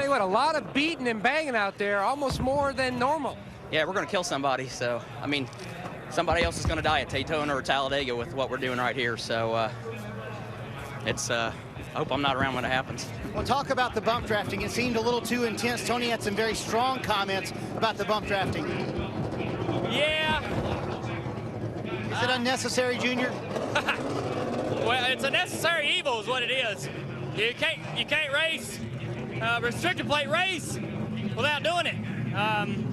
Tell you what, a lot of beating and banging out there, almost more than normal. Yeah, we're going to kill somebody. So, I mean, somebody else is going to die at Daytona or Talladega with what we're doing right here. So, I hope I'm not around when it happens. Well, talk about the bump drafting. It seemed a little too intense. Tony had some very strong comments about the bump drafting. Yeah. Is it unnecessary, Junior? Well, it's a necessary evil is what it is. You can't race, restricted plate race without doing it.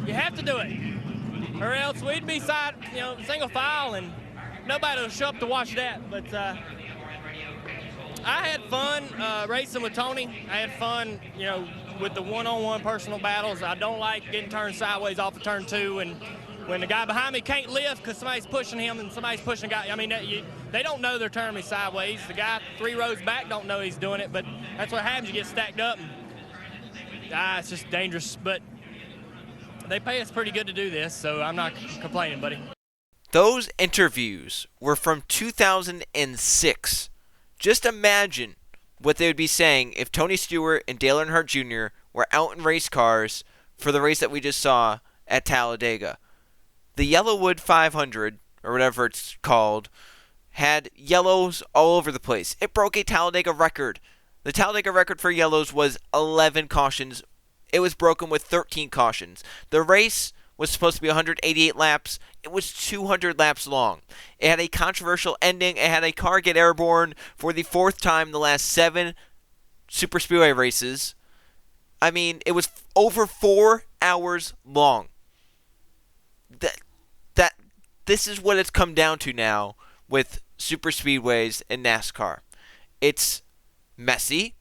You have to do it, or else we'd be single file and nobody will show up to watch that. But I had fun racing with Tony. I had fun, with the one-on-one personal battles. I don't like getting turned sideways off of turn 2, and when the guy behind me can't lift because somebody's pushing him and somebody's pushing a guy. I mean, they don't know they're turning me sideways. The guy 3 rows back don't know he's doing it, but that's what happens. You get stacked up, and it's just dangerous. But they pay us pretty good to do this, so I'm not complaining, buddy. Those interviews were from 2006. Just imagine what they would be saying if Tony Stewart and Dale Earnhardt Jr. were out in race cars for the race that we just saw at Talladega. The YellaWood 500, or whatever it's called, had yellows all over the place. It broke a Talladega record. The Talladega record for yellows was 11 cautions. It was broken with 13 cautions. The race was supposed to be 188 laps. It was 200 laps long. It had a controversial ending. It had a car get airborne for the 4th time in the last 7 superspeedway races. I mean, it was over 4 hours long. This is what it's come down to now with superspeedways and NASCAR. It's messy,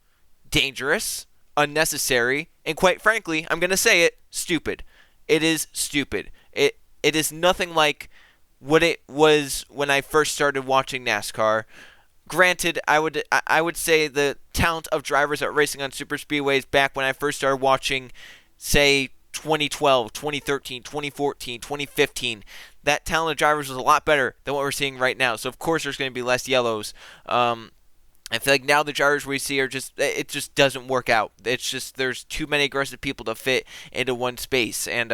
dangerous, unnecessary, and quite frankly, I'm going to say it, stupid. It is stupid. It is nothing like what it was when I first started watching NASCAR. Granted, I would say the talent of drivers that were racing on superspeedways back when I first started watching, say, 2012, 2013, 2014, 2015, that talent of drivers was a lot better than what we're seeing right now. So, of course, there's going to be less yellows. I feel like now the drivers we see it just doesn't work out. It's just there's too many aggressive people to fit into one space, and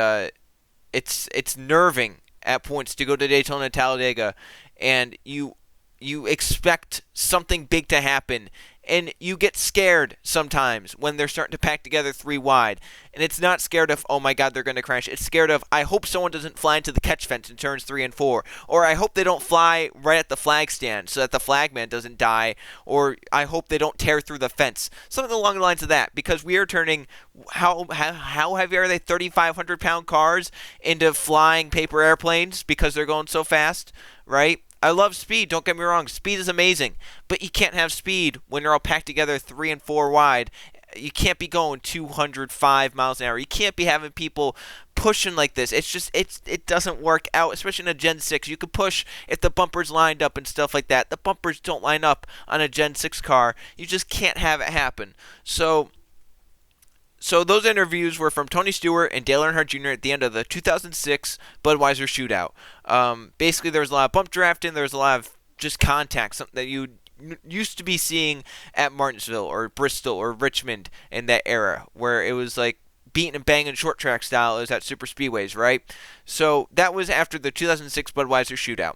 it's nerving at points to go to Daytona and Talladega, and you expect something big to happen, and you get scared sometimes when they're starting to pack together 3 wide. And it's not scared of, oh my God, they're going to crash. It's scared of, I hope someone doesn't fly into the catch fence in turns 3 and 4. Or I hope they don't fly right at the flag stand so that the flagman doesn't die. Or I hope they don't tear through the fence. Something along the lines of that. Because we are turning, how heavy are they, 3,500-pound cars into flying paper airplanes because they're going so fast, right? I love speed, don't get me wrong. Speed is amazing. But you can't have speed when you're all packed together 3 and 4 wide. You can't be going 205 miles an hour. You can't be having people pushing like this. It doesn't work out, especially in a Gen 6. You could push if the bumpers lined up and stuff like that. The bumpers don't line up on a Gen 6 car. You just can't have it happen. So those interviews were from Tony Stewart and Dale Earnhardt Jr. at the end of the 2006 Budweiser shootout. Basically, there was a lot of bump drafting. There was a lot of just contact, something that you used to be seeing at Martinsville or Bristol or Richmond in that era, where it was like beating and banging short track style. It was at super speedways, right? So that was after the 2006 Budweiser shootout.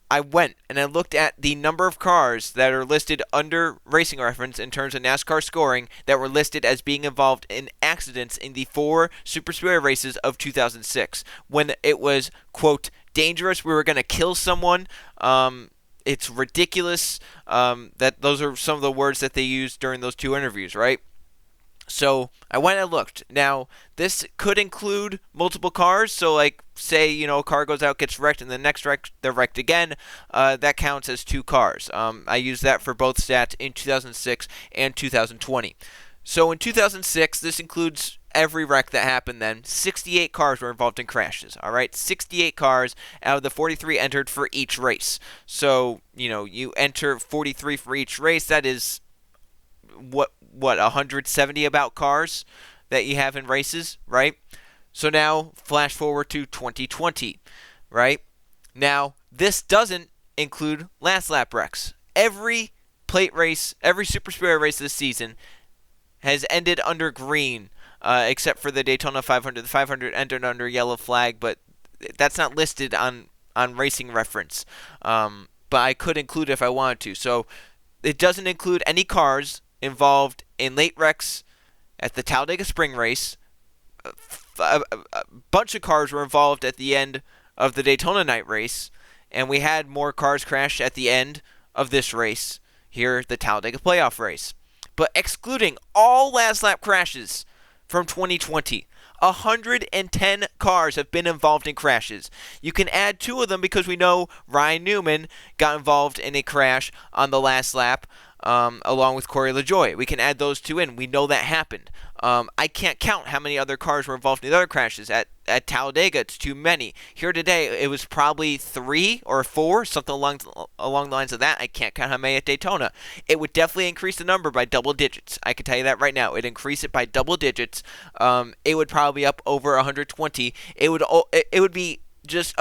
I went and I looked at the number of cars that are listed under Racing Reference in terms of NASCAR scoring that were listed as being involved in accidents in the 4 super speedway races of 2006, when it was, quote, dangerous, we were going to kill someone. It's ridiculous. That those are some of the words that they used during those 2 interviews, right? So I went and looked. Now, this could include multiple cars. So, like, say, a car goes out, gets wrecked, and the next wreck, they're wrecked again. That counts as 2 cars. I used that for both stats in 2006 and 2020. So in 2006, this includes every wreck that happened then. 68 cars were involved in crashes, all right? 68 cars out of the 43 entered for each race. So, you enter 43 for each race. That is, what 170 about cars that you have in races, right? So now, flash forward to 2020, right? Now, this doesn't include last lap wrecks. Every plate race, every super speedway race this season has ended under green, except for the Daytona 500. The 500 ended under yellow flag, but that's not listed on Racing Reference. But I could include it if I wanted to. So it doesn't include any cars involved in late wrecks at the Talladega Spring Race. A bunch of cars were involved at the end of the Daytona Night Race, and we had more cars crash at the end of this race here, the Talladega Playoff Race. But excluding all last lap crashes from 2020, 110 cars have been involved in crashes. You can add 2 of them because we know Ryan Newman got involved in a crash on the last lap, along with Corey LaJoie. We can add those 2 in. We know that happened. I can't count how many other cars were involved in the other crashes. At Talladega, it's too many. Here today, it was probably 3 or 4, something along the lines of that. I can't count how many at Daytona. It would definitely increase the number by double digits. I can tell you that right now. It'd increase it by double digits. It would probably be up over 120. It would be just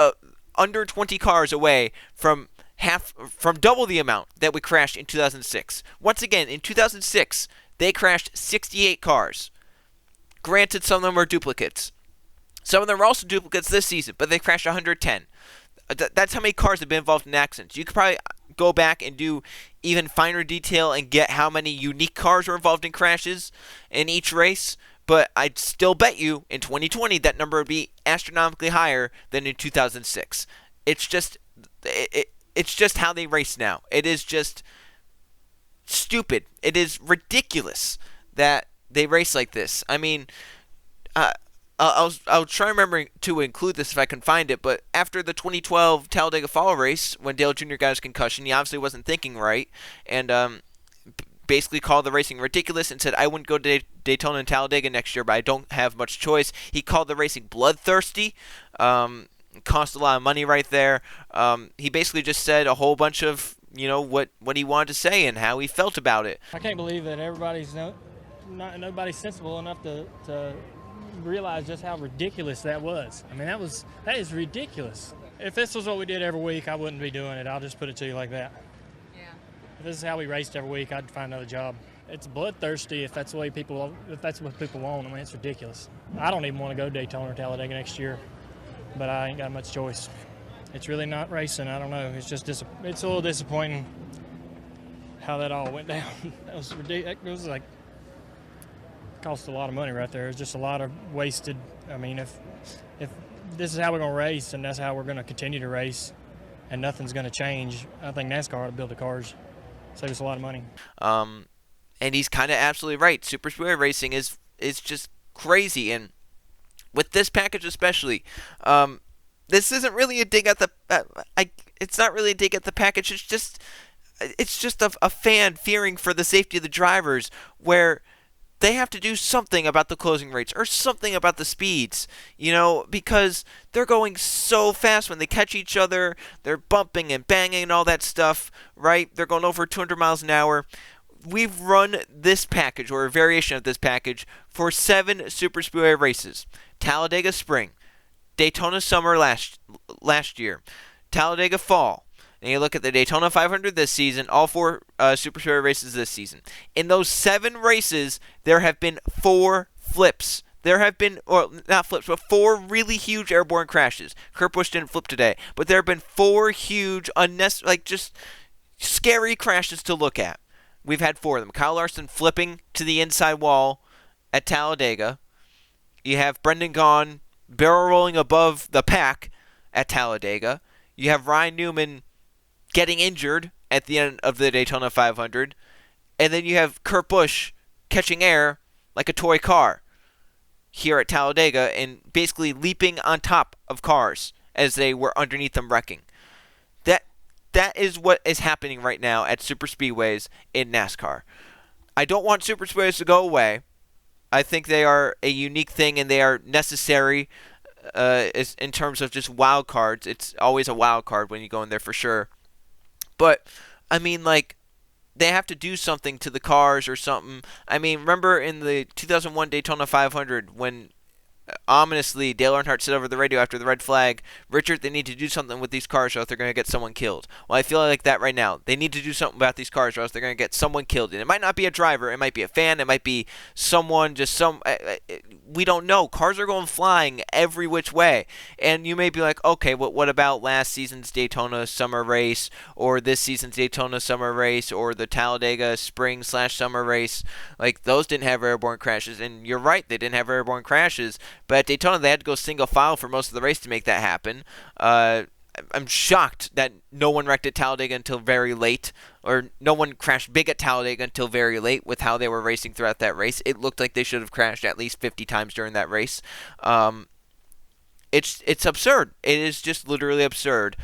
under 20 cars away from double the amount that we crashed in 2006. Once again, in 2006, they crashed 68 cars. Granted, some of them were duplicates. Some of them were also duplicates this season, but they crashed 110. That's how many cars have been involved in accidents. You could probably go back and do even finer detail and get how many unique cars were involved in crashes in each race, but I'd still bet you in 2020 that number would be astronomically higher than in 2006. It's just how they race now. It is just stupid. It is ridiculous that they race like this. I mean, I'll try remembering to include this if I can find it, but after the 2012 Talladega Fall race, when Dale Jr. got his concussion, he obviously wasn't thinking right, and basically called the racing ridiculous and said, I wouldn't go to Daytona and Talladega next year, but I don't have much choice. He called the racing bloodthirsty. Cost a lot of money right there. He basically just said a whole bunch of, what he wanted to say and how he felt about it. I can't believe that nobody's sensible enough to realize just how ridiculous that was. I mean, that is ridiculous. If this was what we did every week, I wouldn't be doing it. I'll just put it to you like that. Yeah. If this is how we raced every week, I'd find another job. It's bloodthirsty if that's what people want. I mean, it's ridiculous. I don't even want to go to Daytona or Talladega next year, but I ain't got much choice. It's really not racing. I don't know. It's just it's a little disappointing how that all went down. That was ridiculous. It was like cost a lot of money right there. It's just a lot of wasted. I mean, if this is how we're going to race and that's how we're going to continue to race and nothing's going to change, I think NASCAR ought to build the cars. Save us a lot of money. And he's kind of absolutely right. Superspeedway racing is just crazy, and with this package especially, this isn't really a dig at the. It's not really a dig at the package. It's just a fan fearing for the safety of the drivers, where they have to do something about the closing rates or something about the speeds, because they're going so fast when they catch each other. They're bumping and banging and all that stuff, right? They're going over 200 miles an hour. We've run this package, or a variation of this package, for 7 Superspeedway races. Talladega Spring, Daytona Summer last year, Talladega Fall. And you look at the Daytona 500 this season, all 4 Superspeedway races this season. In those 7 races, there have been 4 flips. There have been, or not flips, but 4 really huge airborne crashes. Kurt Busch didn't flip today, but there have been 4 huge, unnecessary, just scary crashes to look at. We've had 4 of them. Kyle Larson flipping to the inside wall at Talladega. You have Brendan Gaughan barrel rolling above the pack at Talladega. You have Ryan Newman getting injured at the end of the Daytona 500. And then you have Kurt Busch catching air like a toy car here at Talladega and basically leaping on top of cars as they were underneath them wrecking. That is what is happening right now at superspeedways in NASCAR. I don't want superspeedways to go away. I think they are a unique thing and they are necessary in terms of just wild cards. It's always a wild card when you go in there for sure. But, I mean, they have to do something to the cars or something. I mean, remember in the 2001 Daytona 500 when Ominously, Dale Earnhardt said over the radio after the red flag, Richard, they need to do something with these cars or else they're going to get someone killed. Well, I feel like that right now. They need to do something about these cars or else they're going to get someone killed. And it might not be a driver. It might be a fan. It might be someone, we don't know. Cars are going flying every which way. And you may be like, okay, what about last season's Daytona summer race or this season's Daytona summer race or the Talladega spring/summer race? Like, those didn't have airborne crashes. And you're right, they didn't have airborne crashes. But at Daytona, they had to go single file for most of the race to make that happen. I'm shocked that no one wrecked at Talladega until very late, or no one crashed big at Talladega until very late with how they were racing throughout that race. It looked like they should have crashed at least 50 times during that race. It's absurd. It is just literally absurd.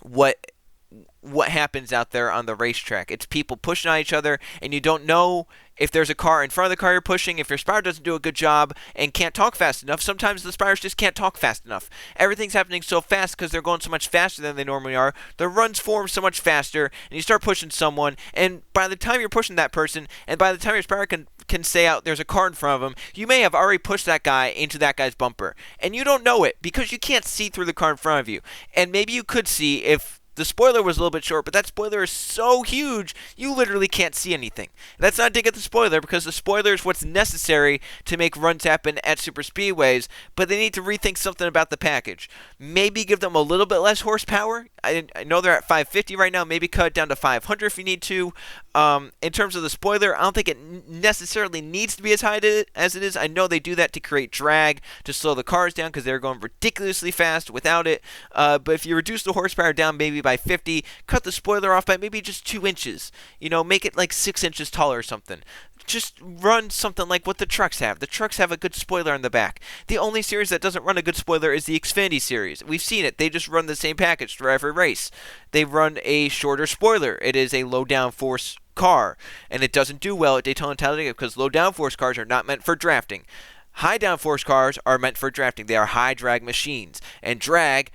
What happens out there on the racetrack? It's people pushing on each other, and you don't know if there's a car in front of the car you're pushing, if your spotter doesn't do a good job and can't talk fast enough. Sometimes the spotters just can't talk fast enough. Everything's happening so fast because they're going so much faster than they normally are. The runs form so much faster, and you start pushing someone, and by the time you're pushing that person, and by the time your spotter can say out there's a car in front of him, you may have already pushed that guy into that guy's bumper. And you don't know it because you can't see through the car in front of you. And maybe you could see if the spoiler was a little bit short, but that spoiler is so huge, you literally can't see anything. That's not a dig at the spoiler, because the spoiler is what's necessary to make runs happen at super speedways, but they need to rethink something about the package. Maybe give them a little bit less horsepower. I know they're at 550 right now. Maybe cut it down to 500 if you need to. In terms of the spoiler, I don't think it necessarily needs to be as high as it is. I know they do that to create drag, to slow the cars down, because they're going ridiculously fast without it. But if you reduce the horsepower down maybe by 50, cut the spoiler off by maybe just 2 inches. Make it like 6 inches taller or something. Just run something like what the trucks have. The trucks have a good spoiler in the back. The only series that doesn't run a good spoiler is the Xfinity series. We've seen it. They just run the same package for every race. They run a shorter spoiler. It is a low downforce car, and it doesn't do well at Daytona and Talladega because low downforce cars are not meant for drafting. High downforce cars are meant for drafting. They are high drag machines, and drag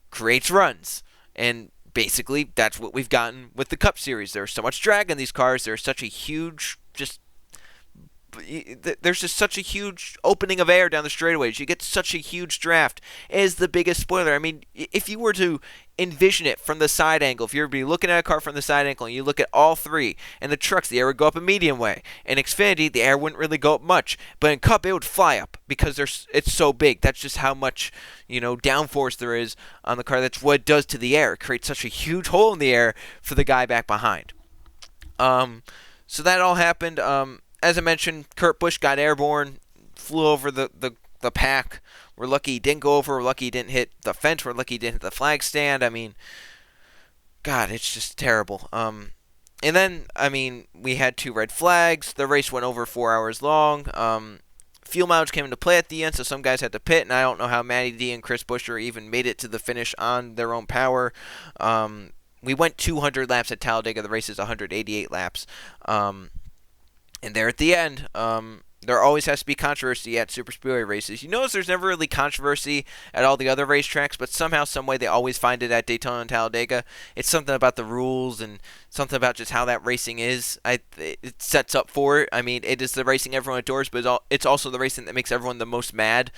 creates runs. And basically, that's what we've gotten with the Cup Series. There's so much drag in these cars. There's such a huge, there's just such a huge opening of air down the straightaways. You get such a huge draft. It is the biggest spoiler. I mean, if you were to envision it from the side angle, if you were to be looking at a car from the side angle and you look at all three, and the trucks, the air would go up a medium way. In Xfinity, the air wouldn't really go up much. But in Cup, it would fly up because it's so big. That's just how much, downforce there is on the car. That's what it does to the air. It creates such a huge hole in the air for the guy back behind. So that all happened. As I mentioned, Kurt Busch got airborne, flew over the pack. We're lucky he didn't go over. We're lucky he didn't hit the fence. We're lucky he didn't hit the flag stand. I mean, God, it's just terrible. And then, we had 2 red flags. The race went over 4 hours long. Fuel mileage came into play at the end, so some guys had to pit, and I don't know how Matty D and Chris Buescher even made it to the finish on their own power. We went 200 laps at Talladega. The race is 188 laps. And there at the end, there always has to be controversy at super speedway races. You notice there's never really controversy at all the other racetracks, but somehow, some way, they always find it at Daytona and Talladega. It's something about the rules and something about just how that racing is. It sets up for it. It is the racing everyone adores, but it's also the racing that makes everyone the most mad.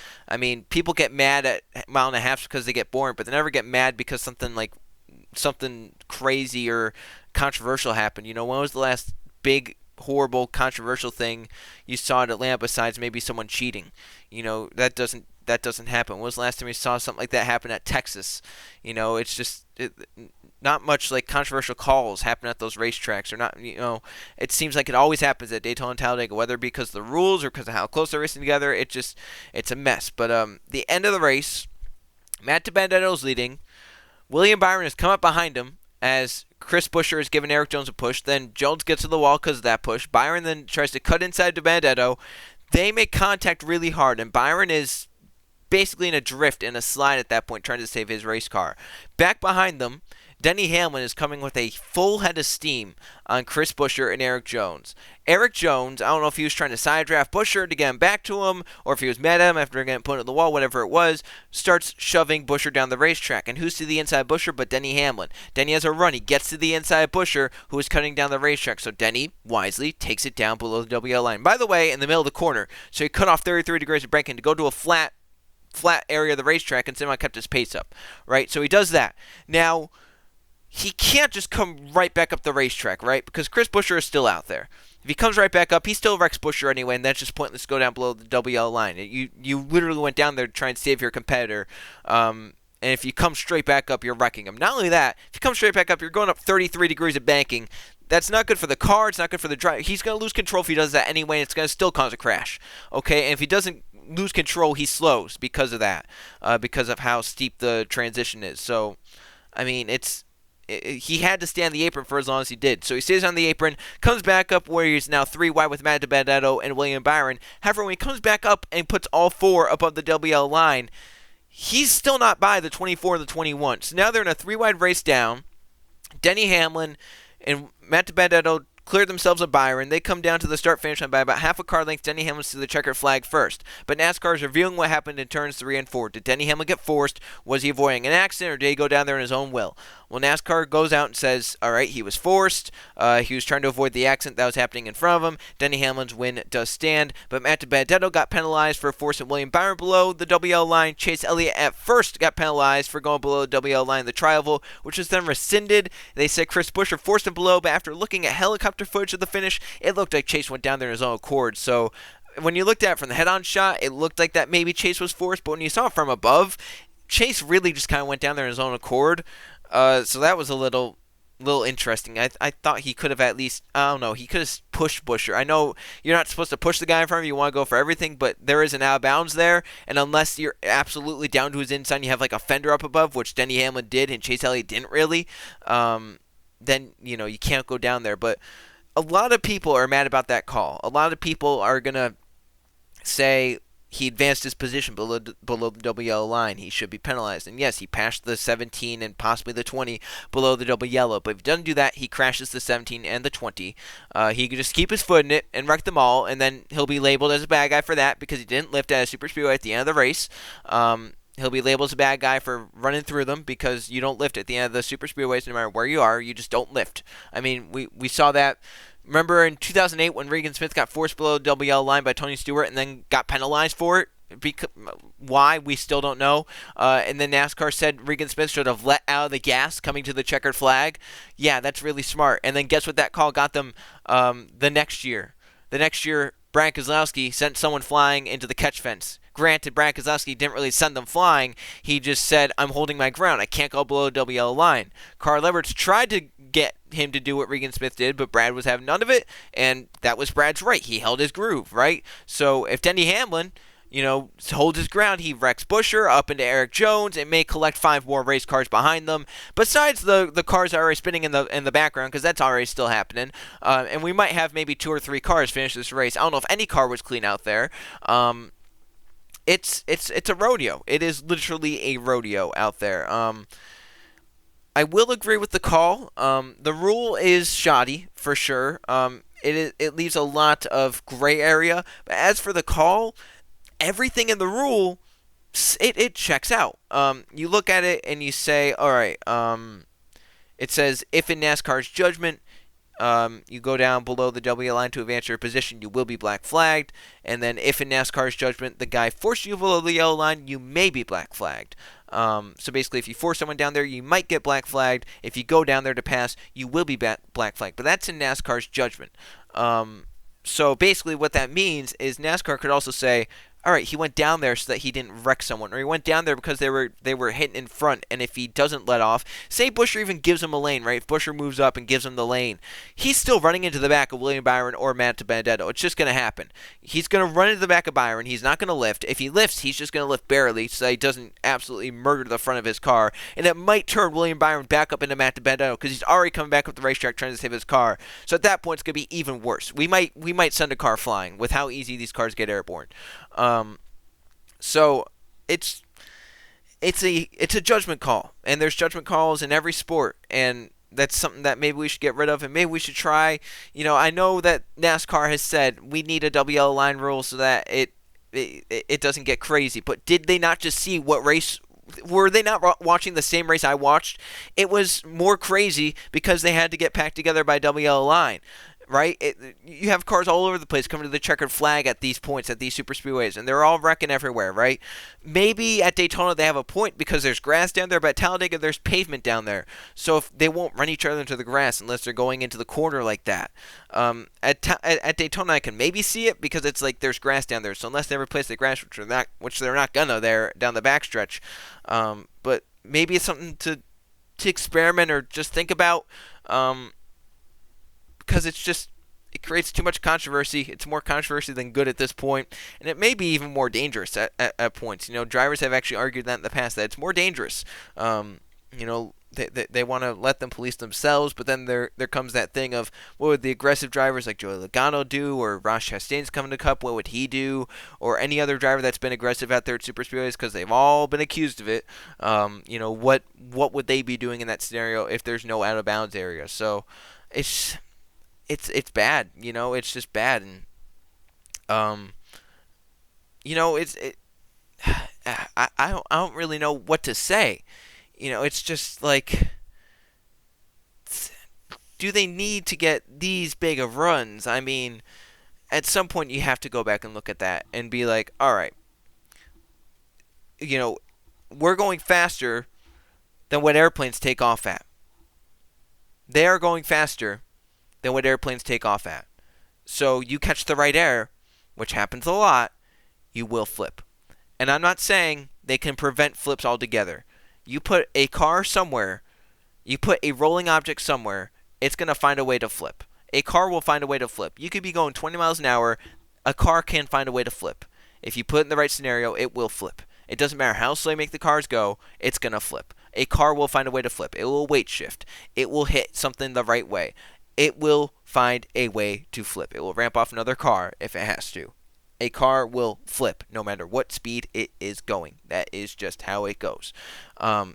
People get mad at mile and a half because they get bored, but they never get mad because something crazy or controversial happened. When was the last big, horrible, controversial thing you saw at Atlanta besides maybe someone cheating? That doesn't happen. When was the last time you saw something like that happen at Texas? It's just not much like controversial calls happen at those racetracks, or not. It seems like it always happens at Daytona and Talladega, whether because of the rules or because of how close they're racing together. It's a mess. But the end of the race, Matt DiBenedetto's leading. William Byron has come up behind him as Chris Buescher is giving Eric Jones a push. Then Jones gets to the wall because of that push. Byron then tries to cut inside DiBenedetto. They make contact really hard, and Byron is basically in a drift, in a slide at that point, trying to save his race car. Back behind them, Denny Hamlin is coming with a full head of steam on Chris Buescher and Erik Jones. Erik Jones, I don't know if he was trying to side draft Buescher to get him back to him, or if he was mad at him after getting put at the wall, whatever it was, starts shoving Buescher down the racetrack. And who's to the inside Buescher but Denny Hamlin? Denny has a run. He gets to the inside Buescher, who is cutting down the racetrack. So Denny, wisely, takes it down below the WL line. By the way, in the middle of the corner. So he cut off 33 degrees of braking to go to a flat area of the racetrack and somehow kept his pace up, right? So he does that. Now, he can't just come right back up the racetrack, right? Because Chris Buescher is still out there. If he comes right back up, he still wrecks Buescher anyway, and that's just pointless to go down below the WL line. You literally went down there to try and save your competitor, and if you come straight back up, you're wrecking him. Not only that, if you come straight back up, you're going up 33 degrees of banking. That's not good for the car. It's not good for the driver. He's going to lose control if he does that anyway, and it's going to still cause a crash. Okay, and if he doesn't lose control, he slows because of that, because of how steep the transition is. So, I mean, he had to stay on the apron for as long as he did. So he stays on the apron, comes back up where he's now 3 wide with Matt DiBenedetto and William Byron. However, when he comes back up and puts all 4 above the WL line, he's still not by the 24 or the 21. So now they're in a 3 wide race down. Denny Hamlin and Matt DiBenedetto cleared themselves of Byron. They come down to the start-finish line by about half a car length. Denny Hamlin to the checkered flag first. But NASCAR is reviewing what happened in turns 3 and 4. Did Denny Hamlin get forced? Was he avoiding an accident, or did he go down there in his own will? Well, NASCAR goes out and says, all right, he was forced. He was trying to avoid the accident that was happening in front of him. Denny Hamlin's win does stand. But Matt DiBenedetto got penalized for forcing William Byron below the WL line. Chase Elliott at first got penalized for going below the WL line in the trial, which was then rescinded. They said Chris Buescher forced him below, but after looking at helicopter footage of the finish, it looked like Chase went down there in his own accord. So when you looked at it from the head-on shot, it looked like that maybe Chase was forced, but when you saw it from above, Chase really just kind of went down there in his own accord. So that was a little interesting. I thought he could have at least, I don't know, he could have pushed Buescher. I know you're not supposed to push the guy in front of you. You want to go for everything, but there is an out of bounds there, and unless you're absolutely down to his inside and you have like a fender up above, which Denny Hamlin did and Chase Elliott didn't really, then, you know, you can't go down there. But a lot of people are mad about that call. A lot of people are going to say he advanced his position below the WL line. He should be penalized. And yes, he passed the 17 and possibly the 20 below the double yellow. But if he doesn't do that, he crashes the 17 and the 20. He could just keep his foot in it and wreck them all, and then he'll be labeled as a bad guy for that because he didn't lift at a superspeedway at the end of the race. He'll be labeled as a bad guy for running through them because you don't lift at the end of the superspeedways no matter where you are. You just don't lift. I mean, we saw that. Remember in 2008 when Regan Smith got forced below the WL line by Tony Stewart and then got penalized for it? Why, we still don't know. And then NASCAR said Regan Smith should have let out of the gas coming to the checkered flag. Yeah, that's really smart. And then guess what that call got them the next year? The next year, Brian Keselowski sent someone flying into the catch fence. Granted, Brian Keselowski didn't really send them flying. He just said, I'm holding my ground. I can't go below the WL line. Carl Edwards tried to get him to do what Regan Smith did, but Brad was having none of it, and that was Brad's right. He held his groove, right? So if Denny Hamlin, holds his ground, he wrecks Buescher up into Erik Jones and may collect 5 more race cars behind them, besides the cars that are already spinning in the background, because that's already still happening. And we might have maybe 2 or 3 cars finish this race. I don't know if any car was clean out there. It's a rodeo. It is literally a rodeo out there. I will agree with the call. The rule is shoddy for sure. It leaves a lot of gray area. But as for the call, everything in the rule, it checks out. You look at it and you say, all right. It says if in NASCAR's judgment, you go down below the W line to advance your position, you will be black flagged. And then if in NASCAR's judgment the guy forced you below the yellow line, you may be black flagged. So basically, if you force someone down there, you might get black flagged. If you go down there to pass, you will be black flagged. But that's in NASCAR's judgment. So basically what that means is NASCAR could also say, all right, he went down there so that he didn't wreck someone, or he went down there because they were hitting in front, and if he doesn't let off, say Buescher even gives him a lane, right? If Buescher moves up and gives him the lane, he's still running into the back of William Byron or Matt DiBenedetto. It's just going to happen. He's going to run into the back of Byron. He's not going to lift. If he lifts, he's just going to lift barely so that he doesn't absolutely murder the front of his car, and it might turn William Byron back up into Matt DiBenedetto because he's already coming back up the racetrack trying to save his car. So at that point, it's going to be even worse. We might send a car flying with how easy these cars get airborne. So it's it's a judgment call, and there's judgment calls in every sport, and that's something that maybe we should get rid of, and maybe we should try. I know that NASCAR has said we need a double yellow line rule so that it doesn't get crazy. But did they not just see what race? Were they not watching the same race I watched? It was more crazy because they had to get packed together by double yellow line. Right? You have cars all over the place coming to the checkered flag at these points, at these super speedways, and they're all wrecking everywhere, right? Maybe at Daytona they have a point because there's grass down there, but at Talladega there's pavement down there. So if they won't run each other into the grass unless they're going into the corner like that. At Daytona I can maybe see it because it's like there's grass down there. So unless they replace the grass, which they're not gonna there down the backstretch, but maybe it's something to experiment or just think about. Because it creates too much controversy. It's more controversy than good at this point, and it may be even more dangerous at points. Drivers have actually argued that in the past, that it's more dangerous. They want to let them police themselves, but then there comes that thing of what would the aggressive drivers like Joey Logano do, or Ross Chastain's coming to Cup, what would he do, or any other driver that's been aggressive out there at super speedways, because they've all been accused of it. What would they be doing in that scenario if there's no out of bounds area? So it's bad, it's just bad, and I don't really know what to say. It's just like, do they need to get these big of runs? I mean, at some point you have to go back and look at that and be like, all right, we're going faster than what airplanes take off at. They are going faster than what airplanes take off at. So you catch the right air, which happens a lot, you will flip. And I'm not saying they can prevent flips altogether. You put a car somewhere, you put a rolling object somewhere, it's going to find a way to flip. A car will find a way to flip. You could be going 20 miles an hour, a car can find a way to flip. If you put it in the right scenario, it will flip. It doesn't matter how slow you make the cars go, it's going to flip. A car will find a way to flip. It will weight shift. It will hit something the right way. It will find a way to flip. It will ramp off another car if it has to. A car will flip no matter what speed it is going. That is just how it goes.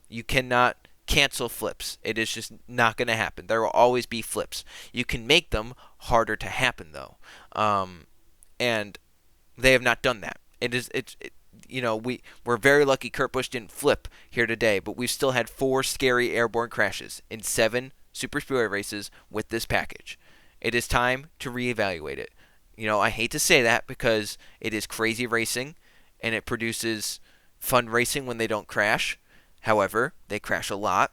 You cannot cancel flips. It is just not going to happen. There will always be flips. You can make them harder to happen though, and they have not done that. We're very lucky Kurt Busch didn't flip here today, but we've still had 4 scary airborne crashes in 7 super speedway races with this package. It is time to reevaluate it. I hate to say that because it is crazy racing and it produces fun racing when they don't crash. However, they crash a lot.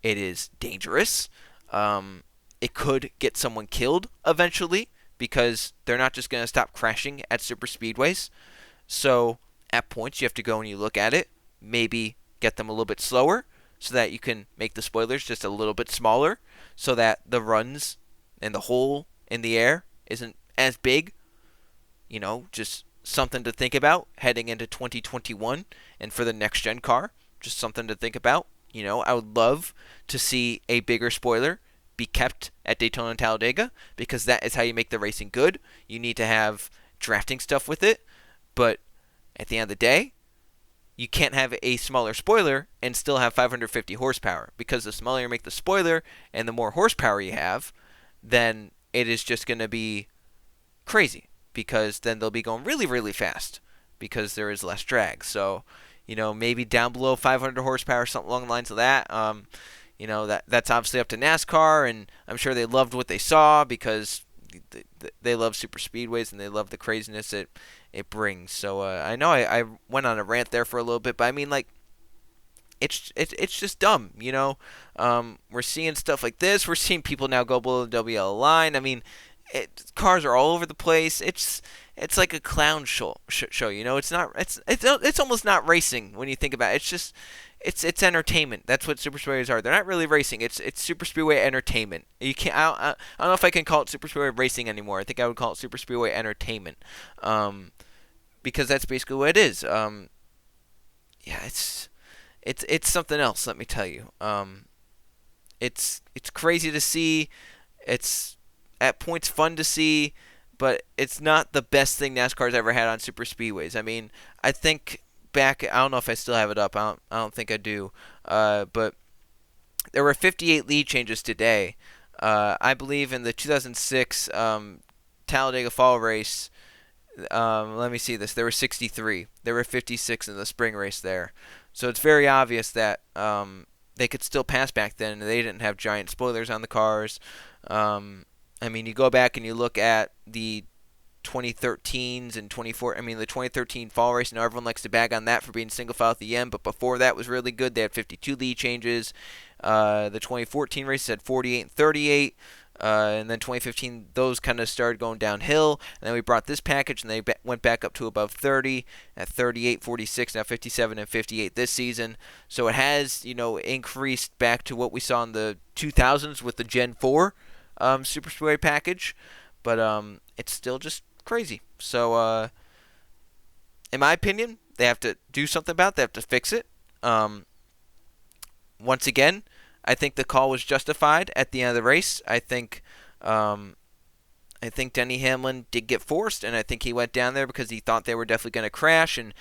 It is dangerous. It could get someone killed eventually because they're not just going to stop crashing at super speedways. So at points you have to go and you look at it, maybe get them a little bit slower so that you can make the spoilers just a little bit smaller so that the runs and the hole in the air isn't as big. Just something to think about heading into 2021 and for the next gen car. Just something to think about. I would love to see a bigger spoiler be kept at Daytona and Talladega because that is how you make the racing good. You need to have drafting stuff with it, but at the end of the day, you can't have a smaller spoiler and still have 550 horsepower because the smaller you make the spoiler and the more horsepower you have, then it is just going to be crazy because then they'll be going really, really fast because there is less drag. So, maybe down below 500 horsepower, something along the lines of that. That's obviously up to NASCAR, and I'm sure they loved what they saw because they love super speedways and they love the craziness it brings. So I know I went on a rant there for a little bit, but I mean, like, it's just dumb, We're seeing stuff like this. We're seeing people now go below the WL line. I mean, cars are all over the place. It's like a clown show. It's not. It's almost not racing when you think about it. It's just it's entertainment. That's what super speedways are. They're not really racing. It's super speedway entertainment. You can't. I don't know if I can call it super speedway racing anymore. I think I would call it super speedway entertainment. Because that's basically what it is. It's something else. Let me tell you. It's crazy to see. It's at points fun to see, but it's not the best thing NASCAR's ever had on super speedways. I mean, I think back, I don't know if I still have it up. I don't think I do. But there were 58 lead changes today. I believe in the 2006 Talladega Fall race. Let me see this. There were 63. There were 56 in the spring race there. So it's very obvious that they could still pass back then. They didn't have giant spoilers on the cars. I mean, you go back and you look at the 2013s and 24. I mean, the 2013 fall race, and everyone likes to bag on that for being single file at the end. But before that was really good. They had 52 lead changes. The 2014 race had 48 and 38. And then 2015, those kind of started going downhill. And then we brought this package, and they went back up to above 30 at 38, 46, now 57 and 58 this season. So it has, increased back to what we saw in the 2000s with the Gen 4 Super Speedway package. But it's still just crazy. So, in my opinion, they have to do something about it. They have to fix it. Once again, I think the call was justified at the end of the race. I think Denny Hamlin did get forced, and I think he went down there because he thought they were definitely going to crash. And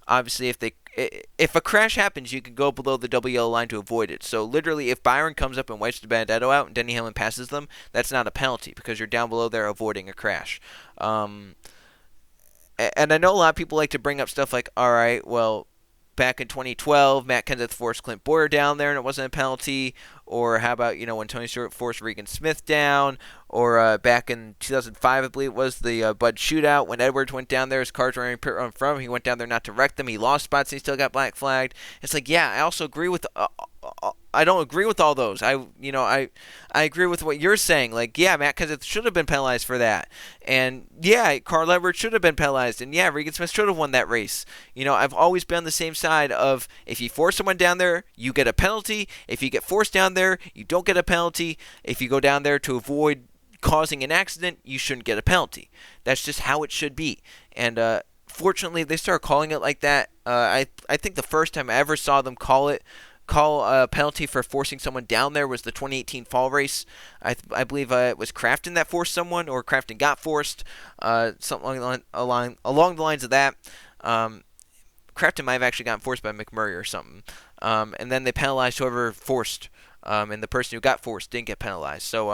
obviously, if a crash happens, you can go below the double yellow line to avoid it. So literally, if Byron comes up and wipes the Benedetto out and Denny Hamlin passes them, that's not a penalty because you're down below there avoiding a crash. And I know a lot of people like to bring up stuff like, all right, well, back in 2012, Matt Kenseth forced Clint Boyer down there and it wasn't a penalty. Or how about, when Tony Stewart forced Regan Smith down? Or back in 2005, I believe it was, the Bud shootout. When Edwards went down there, his cars were in pit run from him. He went down there not to wreck them. He lost spots and he still got black flagged. It's like, yeah, I also agree with... I don't agree with all those. I agree with what you're saying. Like, yeah, Matt Kenseth should have been penalized for that. And, yeah, Carl Edwards should have been penalized. And, yeah, Regan Smith should have won that race. I've always been on the same side of if you force someone down there, you get a penalty. If you get forced down there, you don't get a penalty. If you go down there to avoid causing an accident, you shouldn't get a penalty. That's just how it should be. And, fortunately, they started calling it like that. I think the first time I ever saw them call a penalty for forcing someone down there was the 2018 fall race. I believe it was Crafton that forced someone, or Crafton got forced, something along the lines of that. Crafton might have actually gotten forced by McMurray or something. And then they penalized whoever forced, and the person who got forced didn't get penalized. So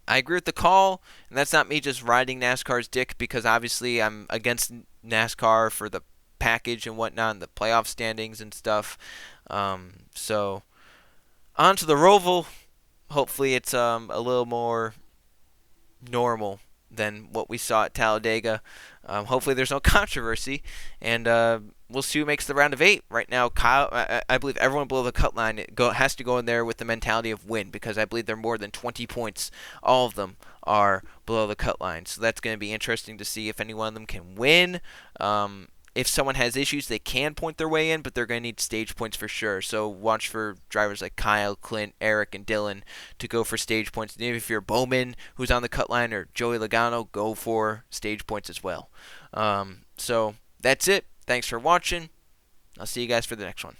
I agree with the call, and that's not me just riding NASCAR's dick because obviously I'm against NASCAR for the package and whatnot, and the playoff standings and stuff. So on to the Roval. Hopefully it's a little more normal than what we saw at Talladega. Hopefully there's no controversy, and we'll see who makes the round of 8. Right now, Kyle, I believe everyone below the cut line has to go in there with the mentality of win because I believe they're more than 20 points. All of them are below the cut line, so that's going to be interesting to see if any one of them can win. If someone has issues, they can point their way in, but they're going to need stage points for sure. So watch for drivers like Kyle, Clint, Eric, and Dylan to go for stage points. And even if you're Bowman, who's on the cut line, or Joey Logano, go for stage points as well. So that's it. Thanks for watching. I'll see you guys for the next one.